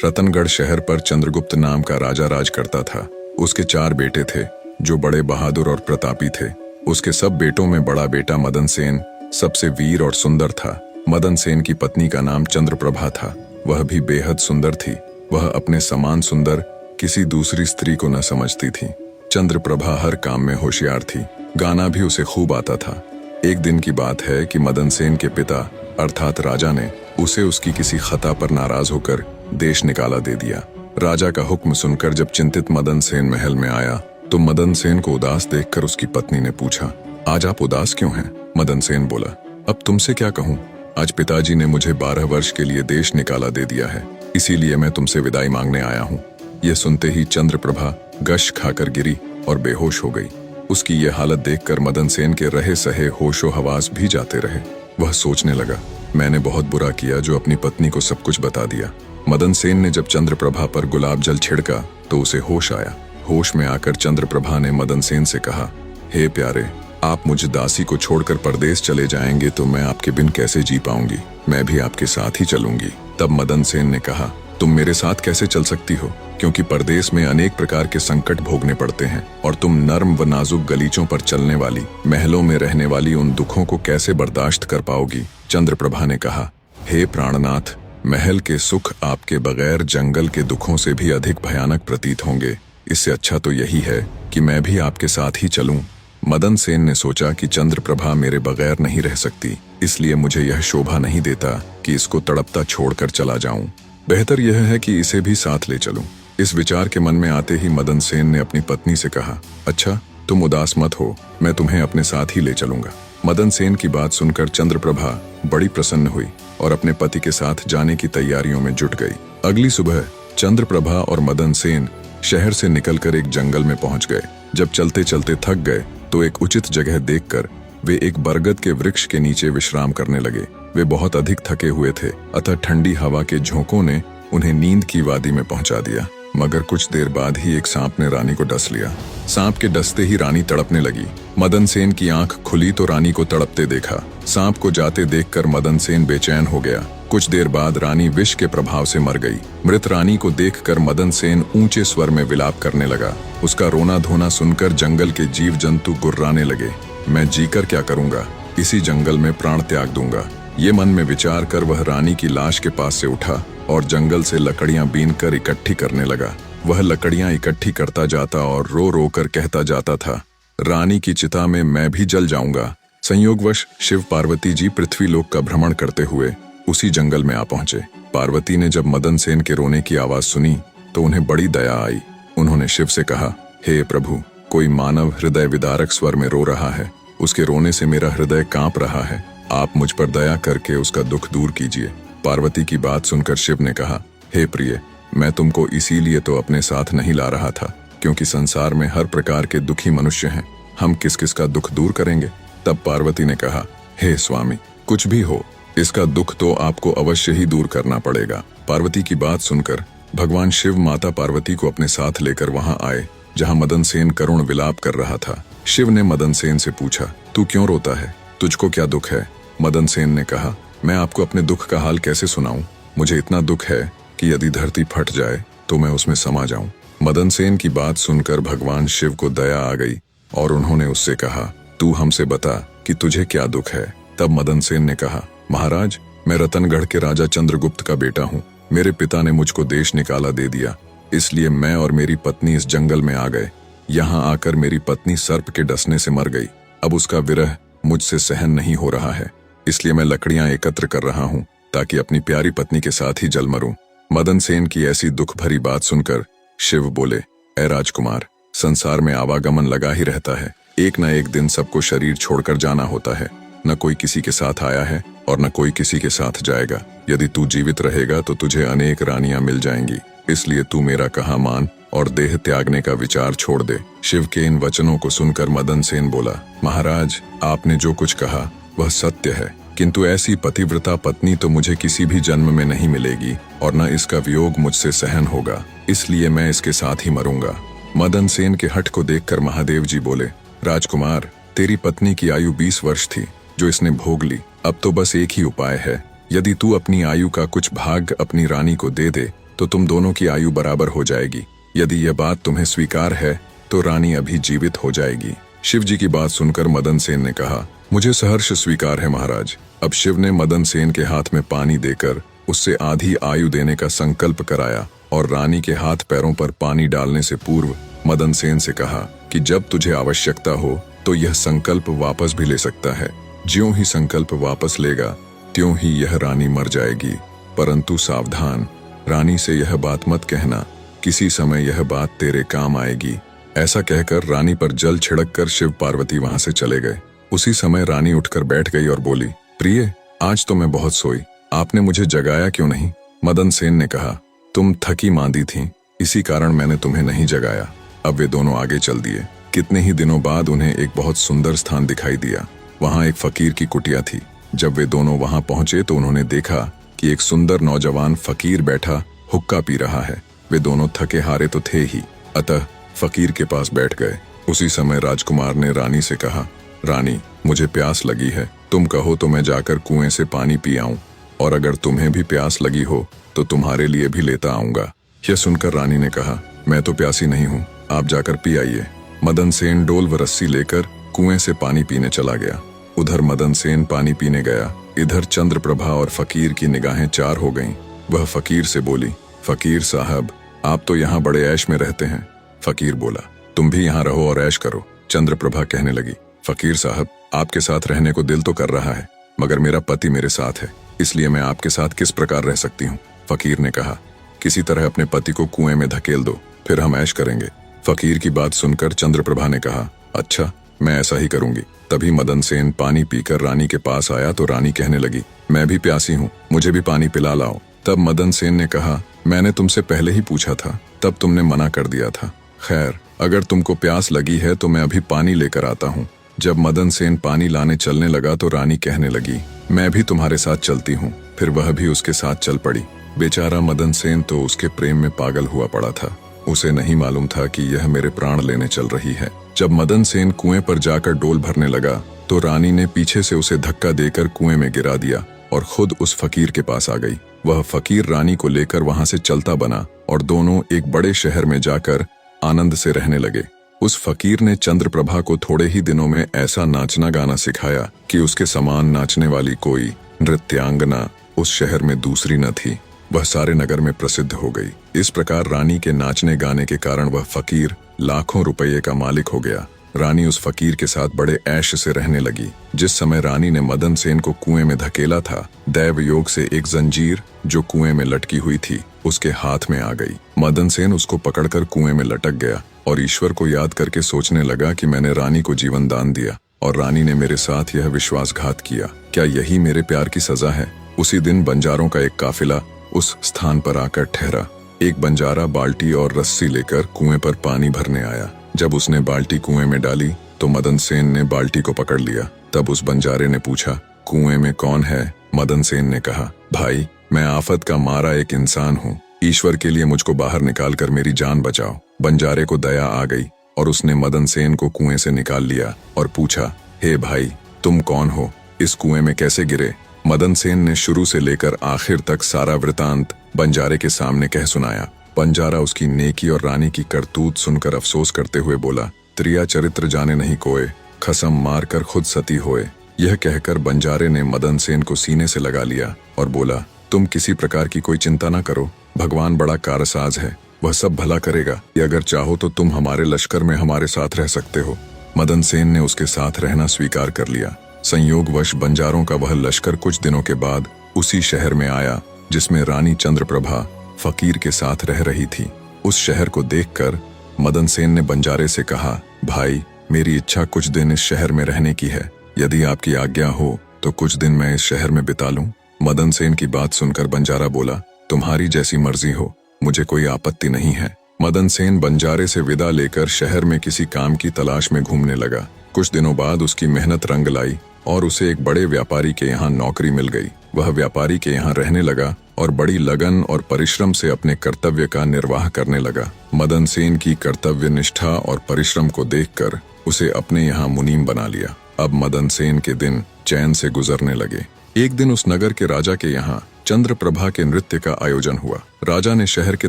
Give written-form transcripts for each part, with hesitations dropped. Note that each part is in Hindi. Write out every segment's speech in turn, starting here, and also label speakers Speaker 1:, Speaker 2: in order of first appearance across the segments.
Speaker 1: रतनगढ़ शहर पर चंद्रगुप्त नाम का राजा राज करता था। उसके 4 बेटे थे जो बड़े बहादुर और प्रतापी थे। उसके सब बेटों में बड़ा बेटा मदन सेन सबसे वीर और सुंदर था। मदन सेन की पत्नी का नाम चंद्रप्रभा था। वह भी बेहद सुंदर थी। वह अपने समान सुंदर किसी दूसरी स्त्री को न समझती थी। चंद्रप्रभा हर काम में होशियार थी। गाना भी उसे खूब आता था। एक दिन की बात है कि मदन सेन के पिता अर्थात राजा ने उसे उसकी किसी खता पर नाराज होकर देश निकाला दे दिया। राजा का हुक्म सुनकर जब चिंतित मदन सेन महल में आया तो मदन सेन को उदास देखकर उसकी पत्नी ने पूछा, आज आप उदास क्यों हैं? मदन सेन बोला, अब तुमसे क्या कहूँ, आज पिताजी ने मुझे 12 वर्ष के लिए देश निकाला दे दिया है, इसीलिए मैं तुमसे विदाई मांगने आया हूँ। यह सुनते ही चंद्रप्रभा गश खाकर गिरी और बेहोश हो गई। उसकी ये हालत देखकर मदन सेन के रहे सहे होशो हवास भी जाते रहे। वह सोचने लगा, मैंने बहुत बुरा किया जो अपनी पत्नी को सब कुछ बता दिया। मदन सेन ने जब चंद्रप्रभा पर गुलाब जल छिड़का तो उसे होश आया। होश में आकर चंद्रप्रभा ने मदन सेन से कहा, हे प्यारे, आप मुझ दासी को छोड़कर परदेश चले जाएंगे तो मैं आपके बिन कैसे जी पाऊंगी? मैं भी आपके साथ ही चलूंगी। तब मदन सेन ने कहा, तुम मेरे साथ कैसे चल सकती हो, क्योंकि परदेश में अनेक प्रकार के संकट भोगने पड़ते हैं और तुम नर्म व नाजुक गलीचों पर चलने वाली, महलों में रहने वाली उन दुखों को कैसे बर्दाश्त कर पाओगी? चंद्रप्रभा ने कहा, हे प्राणनाथ, महल के सुख आपके बगैर जंगल के दुखों से भी अधिक भयानक प्रतीत होंगे। इससे अच्छा तो यही है कि मैं भी आपके साथ ही चलूं। मदन सेन ने सोचा कि चंद्रप्रभा मेरे बगैर नहीं रह सकती, इसलिए मुझे यह शोभा नहीं देता कि इसको तड़पता छोड़कर चला जाऊं। बेहतर यह है कि इसे भी साथ ले चलूं। इस विचार के मन में आते ही मदन सेन ने अपनी पत्नी से कहा, अच्छा, तुम उदास मत हो, मैं तुम्हें अपने साथ ही ले चलूंगा। मदन सेन की बात सुनकर चंद्रप्रभा बड़ी प्रसन्न हुई और अपने पति के साथ जाने की तैयारियों में जुट गई। अगली सुबह चंद्रप्रभा और मदन सेन शहर से निकलकर एक जंगल में पहुंच गए। जब चलते चलते थक गए तो एक उचित जगह देखकर वे एक बरगद के वृक्ष के नीचे विश्राम करने लगे। वे बहुत अधिक थके हुए थे, अतः ठंडी हवा के झोंकों ने उन्हें नींद की वादी में पहुंचा दिया। मगर कुछ देर बाद ही एक सांप ने रानी को डस लिया। सांप के डसते ही रानी तड़पने लगी। मदन सेन की आंख खुली तो रानी को तड़पते देखा। सांप को जाते देखकर मदन सेन बेचैन हो गया। कुछ देर बाद रानी विष के प्रभाव से मर गई। मृत रानी को देखकर मदन सेन ऊंचे स्वर में विलाप करने लगा। उसका रोना धोना सुनकर जंगल के जीव जंतु गुर्राने लगे। मैं जीकर क्या करूंगा, इसी जंगल में प्राण त्याग दूंगा। ये मन में विचार कर वह रानी की लाश के पास से उठा और जंगल से लकड़ियां बीनकर इकट्ठी करने लगा। वह लकड़ियां इकट्ठी करता जाता और रो रो कर कहता जाता था, रानी की चिता में मैं भी जल जाऊंगा। संयोगवश शिव पार्वती जी पृथ्वीलोक का भ्रमण करते हुए उसी जंगल में आ पहुंचे। पार्वती ने जब मदन सेन के रोने की आवाज सुनी तो उन्हें बड़ी दया आई। उन्होंने शिव से कहा, हे प्रभु, कोई मानव हृदय विदारक स्वर में रो रहा है। उसके रोने से मेरा हृदय कांप रहा है। आप मुझ पर दया करके उसका दुख दूर कीजिए। पार्वती की बात सुनकर शिव ने कहा, हे प्रिय, मैं तुमको इसीलिए तो अपने साथ नहीं ला रहा था, क्योंकि संसार में हर प्रकार के दुखी मनुष्य हैं। हम किस किस का दुख दूर करेंगे? तब पार्वती ने कहा, हे स्वामी, कुछ भी हो, इसका दुख तो आपको अवश्य ही दूर करना पड़ेगा। पार्वती की बात सुनकर भगवान शिव माता पार्वती को अपने साथ लेकर वहां आए जहां मदन सेन करुण विलाप कर रहा था। शिव ने मदन सेन से पूछा, तू क्यों रोता है? तुझको क्या दुख है? मदन सेन ने कहा, मैं आपको अपने दुख का हाल कैसे सुनाऊं? मुझे इतना दुख है कि यदि धरती फट जाए तो मैं उसमें समा जाऊं। मदन सेन की बात सुनकर भगवान शिव को दया आ गई और उन्होंने उससे कहा, तू हमसे बता कि तुझे क्या दुख है? तब मदन सेन ने कहा, महाराज, मैं रतनगढ़ के राजा चंद्रगुप्त का बेटा हूँ। मेरे पिता ने मुझको देश निकाला दे दिया, इसलिए मैं और मेरी पत्नी इस जंगल में आ गए। यहाँ आकर मेरी पत्नी सर्प के डसने से मर गई। अब उसका विरह मुझसे सहन नहीं हो रहा है, इसलिए मैं लकड़ियां एकत्र कर रहा हूँ ताकि अपनी प्यारी पत्नी के साथ ही जल मरूं। मदन सेन की ऐसी दुख भरी बात सुनकर शिव बोले, ऐ राजकुमार, संसार में आवागमन लगा ही रहता है। एक न एक दिन सबको शरीर छोड़कर जाना होता है। न कोई किसी के साथ आया है और न कोई किसी के साथ जाएगा। यदि तू जीवित रहेगा तो तुझे अनेक रानियां मिल जाएंगी, इसलिए तू मेरा कहा मान और देह त्यागने का विचार छोड़ दे। शिव के इन वचनों को सुनकर मदन सेन बोला, महाराज, आपने जो कुछ कहा वह सत्य है, किंतु ऐसी पतिव्रता पत्नी तो मुझे किसी भी जन्म में नहीं मिलेगी और न इसका वियोग मुझसे सहन होगा, इसलिए मैं इसके साथ ही मरूंगा। मदन सेन के हठ को देखकर महादेव जी बोले, राजकुमार, तेरी पत्नी की आयु 20 वर्ष थी जो इसने भोग ली। अब तो बस एक ही उपाय है, यदि तू अपनी आयु का कुछ भाग अपनी रानी को दे दे तो तुम दोनों की आयु बराबर हो जाएगी। यदि यह बात तुम्हें स्वीकार है तो रानी अभी जीवित हो जाएगी। शिव जी की बात सुनकर मदन सेन ने कहा, मुझे सहर्ष स्वीकार है महाराज। अब शिव ने मदन सेन के हाथ में पानी देकर उससे आधी आयु देने का संकल्प कराया और रानी के हाथ पैरों पर पानी डालने से पूर्व मदन सेन से कहा कि जब तुझे आवश्यकता हो तो यह संकल्प वापस भी ले सकता है। ज्यों ही संकल्प वापस लेगा त्यों ही यह रानी मर जाएगी। परंतु सावधान, रानी से यह बात मत कहना, किसी समय यह बात तेरे काम आएगी। ऐसा कहकर रानी पर जल छिड़ककर शिव पार्वती वहां से चले गए। उसी समय रानी उठकर बैठ गई और बोली, प्रिय, आज तो मैं बहुत सोई, आपने मुझे जगाया क्यों नहीं? मदन सेन ने कहा, तुम थकी मांदी थीं, इसी कारण मैंने तुम्हें नहीं जगाया। अब वे दोनों आगे चल दिए। कितने ही दिनों बाद उन्हें एक बहुत सुंदर स्थान दिखाई दिया। वहां एक फकीर की कुटिया थी। जब वे दोनों वहां पहुंचे तो उन्होंने देखा कि एक सुंदर नौजवान फकीर बैठा हुक्का पी रहा है। वे दोनों थके हारे तो थे ही, अतः फकीर के पास बैठ गए। उसी समय राजकुमार ने रानी से कहा, रानी, मुझे प्यास लगी है, तुम कहो तो मैं जाकर कुएं से पानी पी आऊं, और अगर तुम्हें भी प्यास लगी हो तो तुम्हारे लिए भी लेता आऊंगा। यह सुनकर रानी ने कहा, मैं तो प्यासी नहीं हूँ, आप जाकर पी आइए। मदन सेन डोल व रस्सी लेकर कुएं से पानी पीने चला गया। उधर मदन सेन पानी पीने गया, इधर चंद्रप्रभा और फकीर की निगाहें चार हो गईं। वह फकीर से बोली, फकीर साहब, आप तो यहाँ बड़े ऐश में रहते हैं। फकीर बोला, तुम भी यहाँ रहो और ऐश करो। चंद्रप्रभा कहने लगी, फकीर साहब, आपके साथ रहने को दिल तो कर रहा है, मगर मेरा पति मेरे साथ है, इसलिए मैं आपके साथ किस प्रकार रह सकती हूँ? फकीर ने कहा, किसी तरह अपने पति को कुएं में धकेल दो, फिर हम ऐश करेंगे। फकीर की बात सुनकर चंद्रप्रभा ने कहा, अच्छा, मैं ऐसा ही करूंगी। तभी मदन सेन पानी पीकर रानी के पास आया तो रानी कहने लगी, मैं भी प्यासी हूँ, मुझे भी पानी पिला लाओ। तब मदन सेन ने कहा, मैंने तुमसे पहले ही पूछा था, तब तुमने मना कर दिया था। खैर, अगर तुमको प्यास लगी है तो मैं अभी पानी लेकर आता हूँ। जब मदन सेन पानी लाने चलने लगा तो रानी कहने लगी, मैं भी तुम्हारे साथ चलती हूँ। फिर वह भी उसके साथ चल पड़ी। बेचारा मदन सेन तो उसके प्रेम में पागल हुआ पड़ा था। उसे नहीं मालूम था कि यह मेरे प्राण लेने चल रही है। जब मदन सेन कुएं पर जाकर डोल भरने लगा तो रानी ने पीछे से उसे धक्का देकर कुएं में गिरा दिया और खुद उस फकीर के पास आ गई। वह फकीर रानी को लेकर वहां से चलता बना और दोनों एक बड़े शहर में जाकर आनंद से रहने लगे। उस फकीर ने चंद्रप्रभा को थोड़े ही दिनों में ऐसा नाचना गाना सिखाया कि उसके समान नाचने वाली कोई नृत्यांगना उस शहर में दूसरी न थी। वह सारे नगर में प्रसिद्ध हो गई। इस प्रकार रानी के नाचने गाने के कारण वह फकीर लाखों रुपये का मालिक हो गया। रानी उस फकीर के साथ बड़े ऐश से रहने लगी। जिस समय रानी ने मदन सेन को कुएं में धकेला था, दैव योग से एक जंजीर जो कुएं में लटकी हुई थी उसके हाथ में आ गई। मदन सेन उसको पकड़कर कुएं में लटक गया और ईश्वर को याद करके सोचने लगा कि मैंने रानी को जीवन दान दिया और रानी ने मेरे साथ यह विश्वासघात किया। क्या यही मेरे प्यार की सजा है? उसी दिन बंजारों का एक काफिला उस स्थान पर आकर ठहरा। एक बंजारा बाल्टी और रस्सी लेकर कुएं पर पानी भरने आया। जब उसने बाल्टी कुएं में डाली तो मदन सेन ने बाल्टी को पकड़ लिया। तब उस बंजारे ने पूछा, कुएं में कौन है? मदन सेन ने कहा, भाई, मैं आफत का मारा एक इंसान हूँ, ईश्वर के लिए मुझको बाहर निकाल कर मेरी जान बचाओ। बंजारे को दया आ गई और उसने मदन सेन को कुएं से निकाल लिया और पूछा, हे भाई, तुम कौन हो? इस कुएं में कैसे गिरे? मदन सेन ने शुरू से लेकर आखिर तक सारा वृतांत बंजारे के सामने कह सुनाया। बंजारा उसकी नेकी और रानी की करतूत सुनकर अफसोस करते हुए बोला, त्रिया चरित्र जाने नहीं कोय, खसम मार कर खुद सती होए। यह कहकर बंजारे ने मदन सेन को सीने से लगा लिया और बोला, तुम किसी प्रकार की कोई चिंता न करो, भगवान बड़ा कारसाज है, वह सब भला करेगा। अगर चाहो तो तुम हमारे लश्कर में हमारे साथ रह सकते हो। मदन सेन ने उसके साथ रहना स्वीकार कर लिया। संयोगवश बंजारों का वह लश्कर कुछ दिनों के बाद उसी शहर में आया जिसमें रानी चंद्रप्रभा फकीर के साथ रह रही थी। उस शहर को देखकर मदन सेन ने बंजारे से कहा, भाई, मेरी इच्छा कुछ दिन इस शहर में रहने की है। यदि आपकी आज्ञा हो तो कुछ दिन मैं इस शहर में बिता लूं। मदन सेन की बात सुनकर बंजारा बोला, तुम्हारी जैसी मर्जी हो, मुझे कोई आपत्ति नहीं है। मदन सेन बंजारे से विदा लेकर शहर में किसी काम की तलाश में घूमने लगा। कुछ दिनों बाद उसकी मेहनत रंग लाई और उसे एक बड़े व्यापारी के यहाँ नौकरी मिल गई। वह व्यापारी के यहाँ रहने लगा और बड़ी लगन और परिश्रम से अपने कर्तव्य का निर्वाह करने लगा। मदन सेन की कर्तव्य निष्ठा और परिश्रम को देखकर उसे अपने यहाँ मुनीम बना लिया। अब मदन सेन के दिन चैन से गुजरने लगे। एक दिन उस नगर के राजा के यहाँ चंद्रप्रभा के नृत्य का आयोजन हुआ। राजा ने शहर के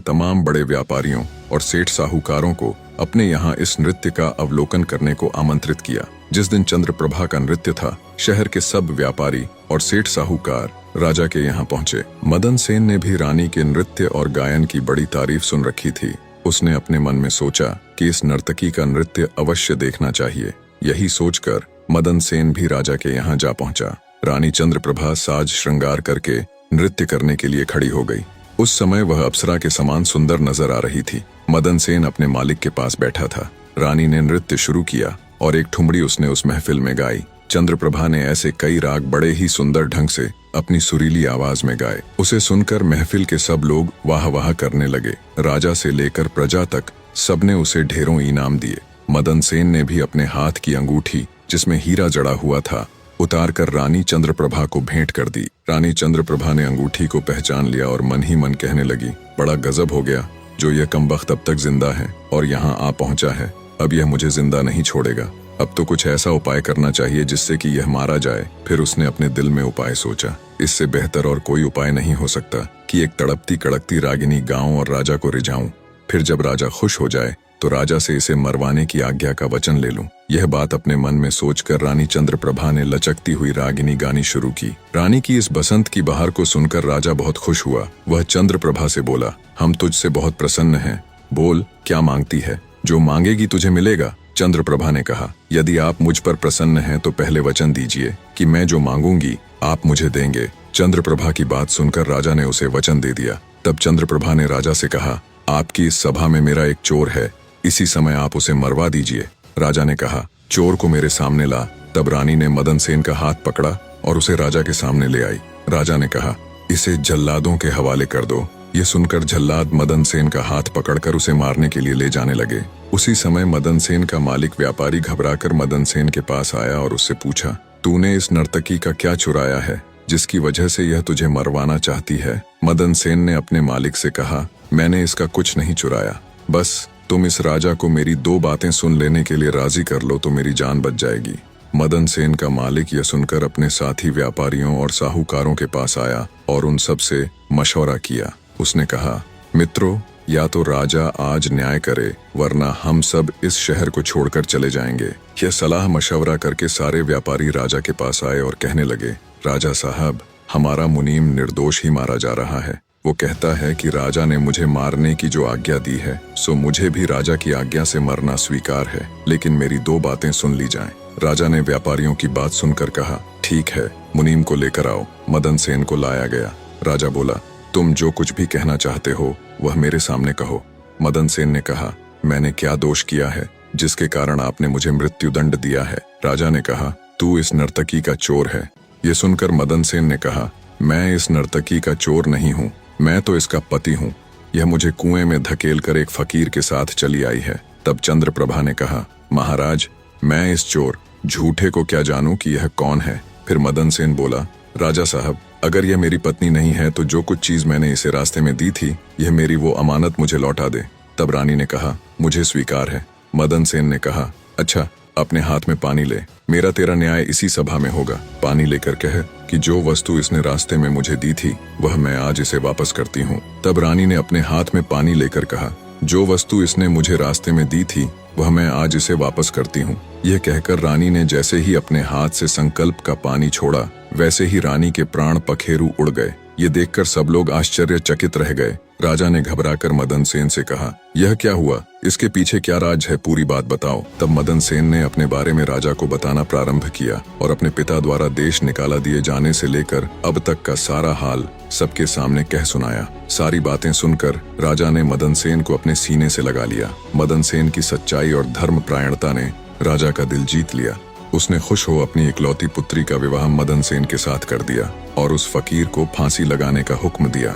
Speaker 1: तमाम बड़े व्यापारियों और सेठ साहूकारों को अपने यहाँ इस नृत्य का अवलोकन करने को आमंत्रित किया। जिस दिन चंद्रप्रभा का नृत्य था, शहर के सब व्यापारी और सेठ साहूकार राजा के यहाँ पहुँचे। मदन सेन ने भी रानी के नृत्य और गायन की बड़ी तारीफ सुन रखी थी। उसने अपने मन में सोचा कि इस नर्तकी का नृत्य अवश्य देखना चाहिए। यही सोचकर मदन सेन भी राजा के यहाँ जा पहुंचा। रानी चंद्रप्रभा साज श्रृंगार करके नृत्य करने के लिए खड़ी हो गई। उस समय वह अप्सरा के समान सुंदर नजर आ रही थी। मदन सेन अपने मालिक के पास बैठा था। रानी ने नृत्य शुरू किया और एक ठुमरी उसने उस महफिल में गाई। चंद्रप्रभा ने ऐसे कई राग बड़े ही सुंदर ढंग से अपनी सुरीली आवाज में गाए। उसे सुनकर महफिल के सब लोग वाह वाह करने लगे। राजा से लेकर प्रजा तक सबने उसे ढेरों इनाम दिए। मदन सेन ने भी अपने हाथ की अंगूठी, जिसमें हीरा जड़ा हुआ था, उतारकर रानी चंद्रप्रभा को भेंट कर दी। रानी चंद्रप्रभा ने अंगूठी को पहचान लिया और मन ही मन कहने लगी, बड़ा गजब हो गया, जो यह कमबख्त अब तक जिंदा है और यहाँ आ पहुंचा है। अब यह मुझे जिंदा नहीं छोड़ेगा। अब तो कुछ ऐसा उपाय करना चाहिए जिससे कि यह मारा जाए। फिर उसने अपने दिल में उपाय सोचा, इससे बेहतर और कोई उपाय नहीं हो सकता कि एक तड़पती कड़कती रागिनी गाऊं और राजा को रिझाऊं। फिर जब राजा खुश हो जाए तो राजा से इसे मरवाने की आज्ञा का वचन ले लूं। यह बात अपने मन में सोचकर रानी चंद्रप्रभा ने लचकती हुई रागिनी गानी शुरू की। रानी की इस बसंत की बहार को सुनकर राजा बहुत खुश हुआ। वह चंद्रप्रभा से बोला, हम तुझसे बहुत प्रसन्न हैं, बोल क्या मांगती है, जो मांगेगी तुझे मिलेगा। चंद्रप्रभा ने कहा, यदि आप मुझ पर प्रसन्न हैं तो पहले वचन दीजिए कि मैं जो मांगूंगी आप मुझे देंगे। चंद्रप्रभा की बात सुनकर राजा ने उसे वचन दे दिया। तब चंद्रप्रभा ने राजा से कहा, आपकी इस सभा में मेरा एक चोर है, इसी समय आप उसे मरवा दीजिए। राजा ने कहा, चोर को मेरे सामने ला। तब रानी ने मदन सेन का हाथ पकड़ा और उसे राजा के सामने ले आई। राजा ने कहा, इसे जल्लादों के हवाले कर दो। ये सुनकर जल्लाद मदन सेन का हाथ पकड़कर उसे मारने के लिए ले जाने लगे। उसी समय मदन सेन का मालिक व्यापारी घबराकर मदन सेन के पास आया और उससे पूछा, तूने इस नर्तकी का क्या चुराया है जिसकी वजह से यह तुझे मरवाना चाहती है। मदन सेन ने अपने मालिक से कहा, मैंने इसका कुछ नहीं चुराया, बस तुम इस राजा को मेरी दो बातें सुन लेने के लिए राजी कर लो तो मेरी जान बच जाएगी। मदन सेन का मालिक यह सुनकर अपने साथी व्यापारियों और साहूकारों के पास आया और उन सब से मशवरा किया। उसने कहा, मित्रों, या तो राजा आज न्याय करे वरना हम सब इस शहर को छोड़कर चले जाएंगे। यह सलाह मशवरा करके सारे व्यापारी राजा के पास आए और कहने लगे, राजा साहब, हमारा मुनीम निर्दोष ही मारा जा रहा है। वो कहता है कि राजा ने मुझे मारने की जो आज्ञा दी है सो मुझे भी राजा की आज्ञा से मरना स्वीकार है, लेकिन मेरी दो बातें सुन ली जाएं। राजा ने व्यापारियों की बात सुनकर कहा, ठीक है, मुनीम को लेकर आओ। मदन सेन को लाया गया। राजा बोला, तुम जो कुछ भी कहना चाहते हो वह मेरे सामने कहो। मदन सेन ने कहा, मैंने क्या दोष किया है जिसके कारण आपने मुझे मृत्युदंड दिया है। राजा ने कहा, तू इस नर्तकी का चोर है। ये सुनकर मदन सेन ने कहा, मैं इस नर्तकी का चोर नहीं हूँ, मैं तो इसका पति हूँ। यह मुझे कुएं में धकेल कर एक फकीर के साथ चली आई है। तब चंद्रप्रभा ने कहा, महाराज, मैं इस चोर झूठे को क्या जानूं कि यह कौन है। फिर मदन सेन बोला, राजा साहब, अगर यह मेरी पत्नी नहीं है तो जो कुछ चीज मैंने इसे रास्ते में दी थी यह मेरी वो अमानत मुझे लौटा दे। तब रानी ने कहा, मुझे स्वीकार है। मदन सेन ने कहा, अच्छा, अपने हाथ में पानी ले, मेरा तेरा न्याय इसी सभा में होगा। पानी लेकर कह कि जो वस्तु इसने रास्ते में मुझे दी थी वह मैं आज इसे वापस करती हूँ। तब रानी ने अपने हाथ में पानी लेकर कहा, जो वस्तु इसने मुझे रास्ते में दी थी वह मैं आज इसे वापस करती हूँ। यह कहकर रानी ने जैसे ही अपने हाथ से संकल्प का पानी छोड़ा वैसे ही रानी के प्राण पखेरु उड़ गए। ये देखकर सब लोग आश्चर्यचकित रह गए। राजा ने घबराकर मदन सेन से कहा, यह क्या हुआ, इसके पीछे क्या राज है, पूरी बात बताओ। तब मदन सेन ने अपने बारे में राजा को बताना प्रारंभ किया और अपने पिता द्वारा देश निकाला दिए जाने से लेकर अब तक का सारा हाल सबके सामने कह सुनाया। सारी बातें सुनकर राजा ने मदन सेन को अपने सीने से लगा लिया। मदन सेन की सच्चाई और धर्मपरायणता ने राजा का दिल जीत लिया। उसने खुश हो अपनी इकलौती पुत्री का विवाह मदन सेन के साथ कर दिया और उस फकीर को फांसी लगाने का हुक्म दिया।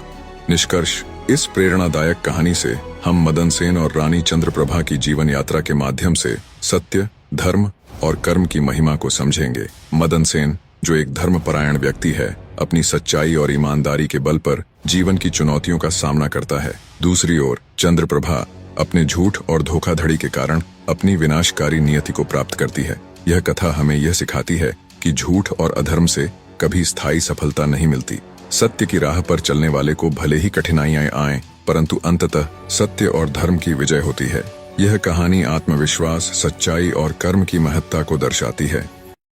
Speaker 1: निष्कर्ष, इस प्रेरणादायक कहानी से हम मदन सेन और रानी चंद्रप्रभा की जीवन यात्रा के माध्यम से सत्य, धर्म और कर्म की महिमा को समझेंगे। मदन सेन, जो एक धर्मपरायण व्यक्ति है, अपनी सच्चाई और ईमानदारी के बल पर जीवन की चुनौतियों का सामना करता है। दूसरी ओर चंद्रप्रभा अपने झूठ और धोखाधड़ी के कारण अपनी विनाशकारी नियति को प्राप्त करती है। यह कथा हमें यह सिखाती है कि झूठ और अधर्म से कभी स्थायी सफलता नहीं मिलती। सत्य की राह पर चलने वाले को भले ही कठिनाइयां आएं, परंतु अंततः सत्य और धर्म की विजय होती है। यह कहानी आत्मविश्वास, सच्चाई और कर्म की महत्ता को दर्शाती है।